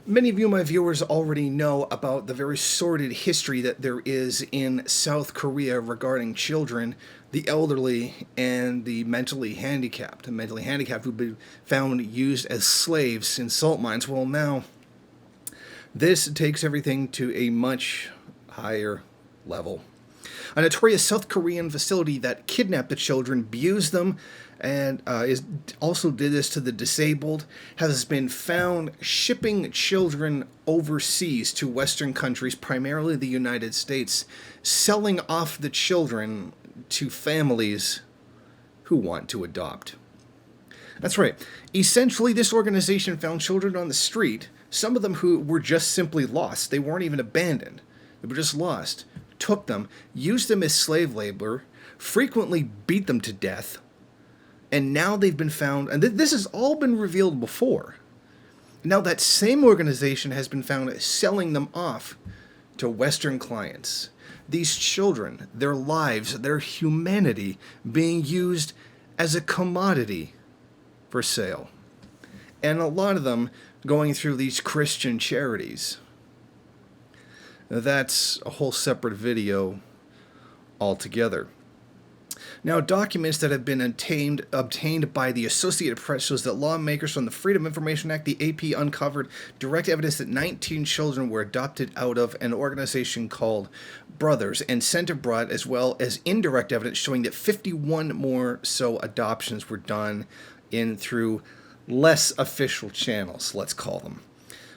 Many of you, my viewers, already know about the very sordid history that there is in South Korea regarding children, the elderly, and the mentally handicapped. The mentally handicapped who've been found used as slaves in salt mines. Well, now, this takes everything to a much higher level. A notorious South Korean facility that kidnapped the children, abused them, and also did this to the disabled, has been found shipping children overseas to Western countries, primarily the United States, selling off the children to families who want to adopt. That's right. Essentially, this organization found children on the street, some of them who were just simply lost. They weren't even abandoned. They were just lost. Took them, used them as slave labor, frequently beat them to death, and now they've been found, and this has all been revealed before. Now that same organization has been found selling them off to Western clients. These children, their lives, their humanity being used as a commodity for sale. And a lot of them going through these Christian charities. Now, that's a whole separate video altogether. Now, documents that have been obtained by the Associated Press shows that lawmakers from the Freedom of Information Act, the AP, uncovered direct evidence that 19 children were adopted out of an organization called Brothers and sent abroad, as well as indirect evidence showing that 51 more so adoptions were done in through less official channels, let's call them.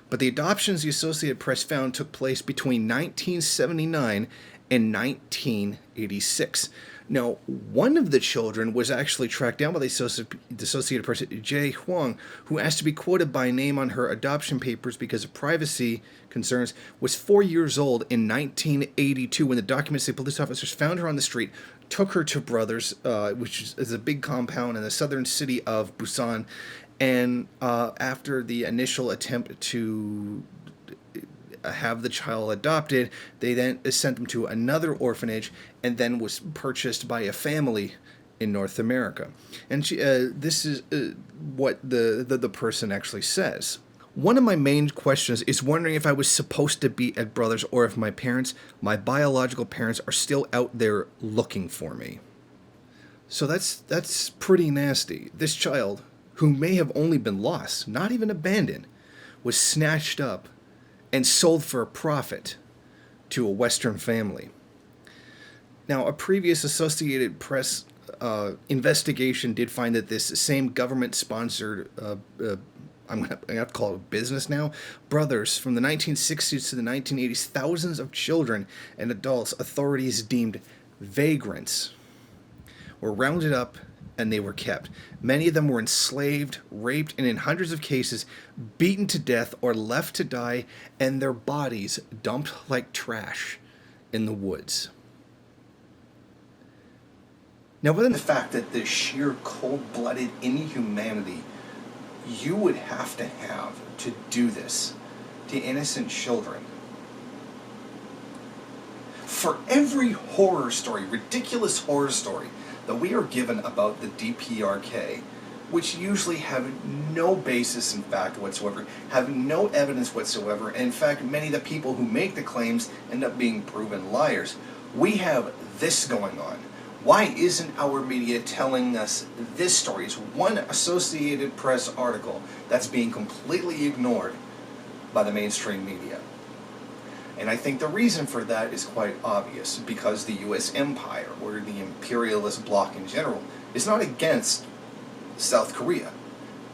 But the adoptions the Associated Press found took place between 1979 and 1986. Now, one of the children was actually tracked down by the Associated Press, Jae Hwang, who asked to be quoted by name on her adoption papers because of privacy concerns, was 4 years old in 1982 when the documents say police officers found her on the street, took her to Brothers, which is a big compound in the southern city of Busan, and after the initial attempt to have the child adopted, they then sent them to another orphanage and then was purchased by a family in North America. And this is what the person actually says. One of my main questions is wondering if I was supposed to be at Brothers or if my parents, my biological parents, are still out there looking for me. So that's pretty nasty. This child, who may have only been lost, not even abandoned, was snatched up and sold for a profit to a Western family. Now, a previous Associated Press investigation did find that this same government-sponsored, I'm going to have to call it a business now, Brothers, from the 1960s to the 1980s, thousands of children and adults authorities deemed vagrants were rounded up and they were kept. Many of them were enslaved, raped, and in hundreds of cases, beaten to death or left to die, and their bodies dumped like trash in the woods. Now, within the fact that the sheer cold-blooded inhumanity you would have to do this to innocent children. For every horror story, ridiculous horror story, that we are given about the DPRK, which usually have no basis in fact whatsoever, have no evidence whatsoever, and in fact many of the people who make the claims end up being proven liars. We have this going on. Why isn't our media telling us this story? It's one Associated Press article that's being completely ignored by the mainstream media. And I think the reason for that is quite obvious, because the U.S. empire, or the imperialist bloc in general, is not against South Korea.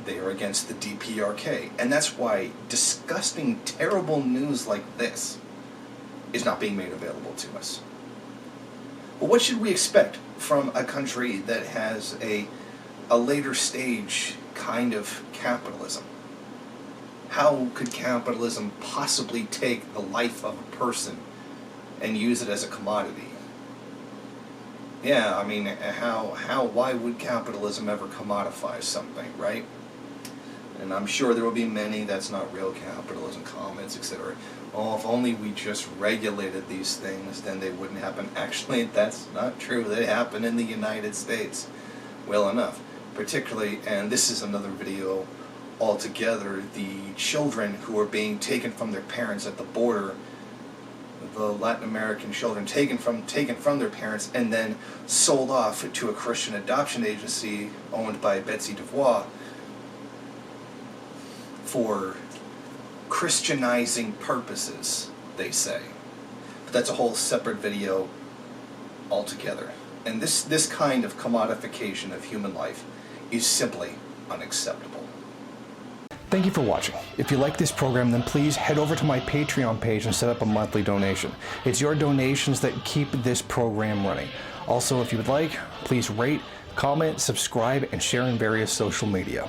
They are against the DPRK. And that's why disgusting, terrible news like this is not being made available to us. But what should we expect from a country that has a later stage kind of capitalism? How could capitalism possibly take the life of a person and use it as a commodity? Yeah, I mean, why would capitalism ever commodify something, right? And I'm sure there will be many that's not real capitalism comments, etc. Oh, if only we just regulated these things, then they wouldn't happen. Actually, that's not true. They happen in the United States well enough. Particularly, and this is another video altogether the children who are being taken from their parents at the border, the Latin American children taken from their parents and then sold off to a Christian adoption agency owned by Betsy DeVois for Christianizing purposes, they say. But that's a whole separate video altogether. And this kind of commodification of human life is simply unacceptable. Thank you for watching. If you like this program, then please head over to my Patreon page and set up a monthly donation. It's your donations that keep this program running. Also, if you would like, please rate, comment, subscribe, and share in various social media.